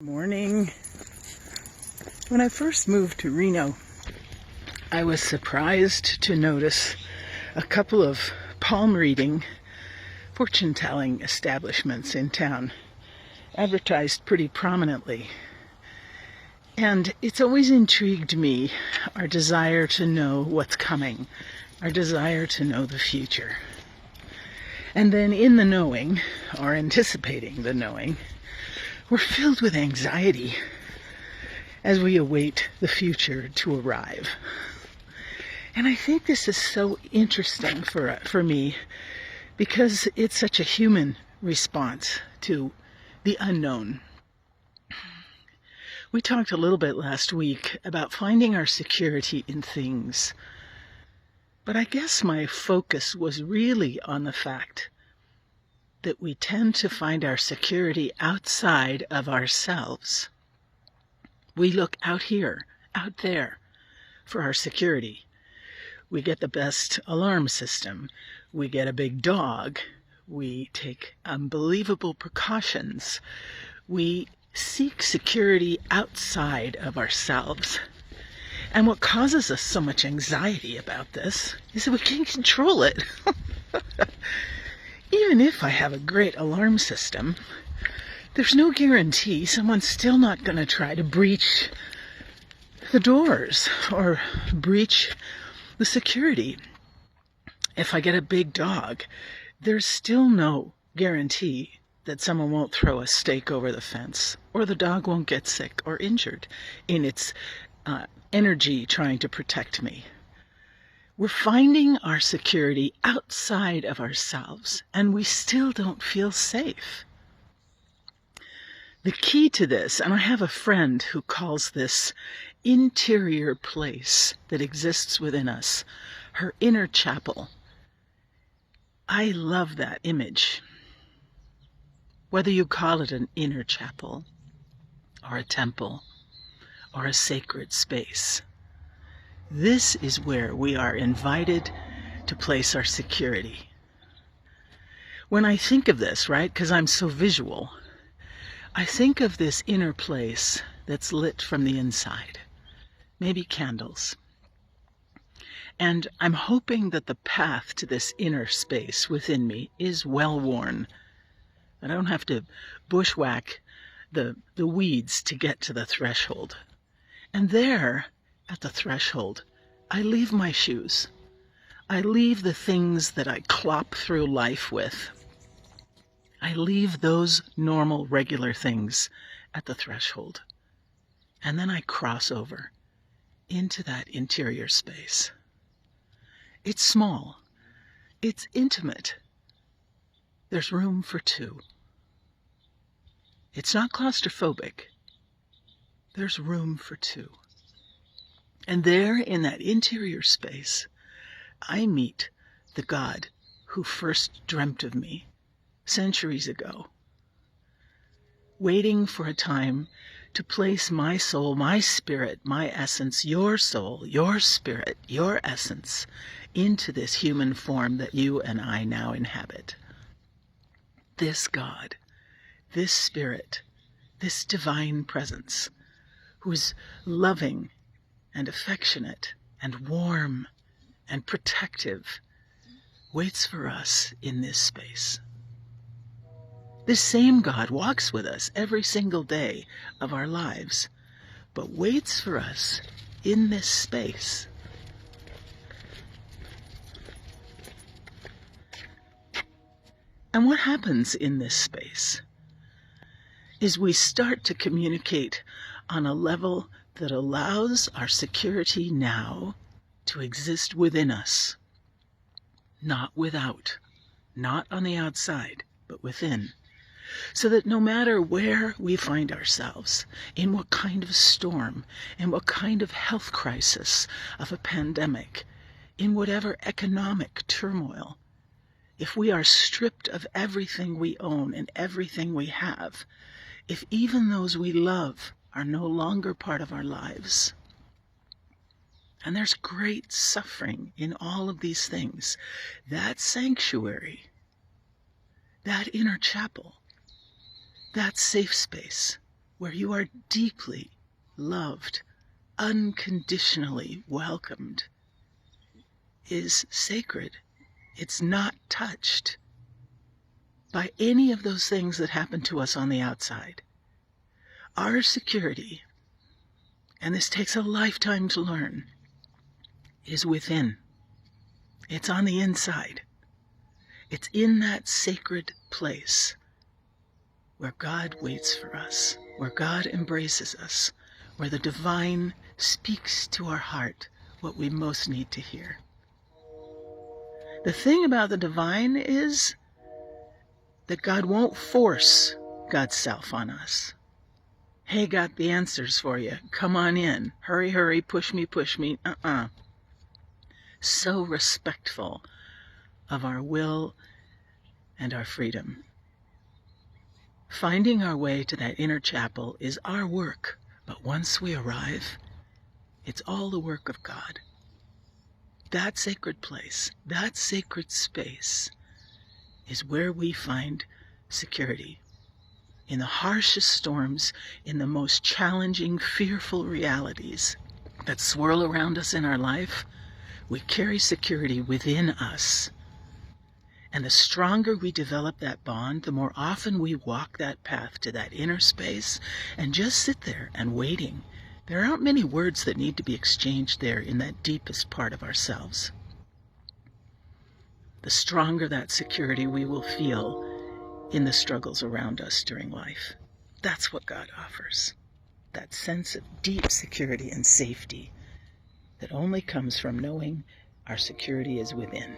Morning. When I first moved to Reno, I was surprised to notice a couple of palm reading, fortune-telling establishments in town, advertised pretty prominently. And it's always intrigued me, our desire to know what's coming, our desire to know the future. And then in the knowing, or anticipating the knowing, we're filled with anxiety as we await the future to arrive. And I think this is so interesting for me because it's such a human response to the unknown. We talked a little bit last week about finding our security in things, but I guess my focus was really on the fact that we tend to find our security outside of ourselves. We look out here, out there, for our security. We get the best alarm system. We get a big dog. We take unbelievable precautions. We seek security outside of ourselves. And what causes us so much anxiety about this is that we can't control it. Even if I have a great alarm system, there's no guarantee someone's still not going to try to breach the doors or breach the security. If I get a big dog, there's still no guarantee that someone won't throw a stake over the fence or the dog won't get sick or injured in its energy trying to protect me. We're finding our security outside of ourselves, and we still don't feel safe. The key to this, and I have a friend who calls this interior place that exists within us, her inner chapel. I love that image. Whether you call it an inner chapel, or a temple, or a sacred space, this is where we are invited to place our security. When I think of this, right, because I'm so visual, I think of this inner place that's lit from the inside, maybe candles. And I'm hoping that the path to this inner space within me is well worn. I don't have to bushwhack the weeds to get to the threshold. And there, at the threshold, I leave my shoes. I leave the things that I clop through life with. I leave those normal, regular things at the threshold. And then I cross over into that interior space. It's small. It's intimate. There's room for two. It's not claustrophobic. There's room for two. And there, in that interior space, I meet the God who first dreamt of me centuries ago, waiting for a time to place my soul, my spirit, my essence, your soul, your spirit, your essence, into this human form that you and I now inhabit. This God, this spirit, this divine presence, who is loving and affectionate and warm and protective, waits for us in this space. This same God walks with us every single day of our lives, but waits for us in this space. And what happens in this space is we start to communicate on a level that allows our security now to exist within us, not without, not on the outside, but within. So that no matter where we find ourselves, in what kind of storm, in what kind of health crisis of a pandemic, in whatever economic turmoil, if we are stripped of everything we own and everything we have, if even those we love are no longer part of our lives, and there's great suffering in all of these things, that sanctuary, that inner chapel, that safe space where you are deeply loved, unconditionally welcomed, is sacred. It's not touched by any of those things that happen to us on the outside. Our security, and this takes a lifetime to learn, is within. It's on the inside. It's in that sacred place where God waits for us, where God embraces us, where the divine speaks to our heart what we most need to hear. The thing about the divine is that God won't force God's self on us. Hey, got the answers for you. Come on in. Hurry, hurry, push me, push me. So respectful of our will and our freedom. Finding our way to that inner chapel is our work, but once we arrive, it's all the work of God. That sacred place, that sacred space, is where we find security. In the harshest storms, in the most challenging, fearful realities that swirl around us in our life, we carry security within us. And the stronger we develop that bond, the more often we walk that path to that inner space and just sit there and waiting. There aren't many words that need to be exchanged there in that deepest part of ourselves. The stronger that security we will feel in the struggles around us during life. That's what God offers. That sense of deep security and safety that only comes from knowing our security is within.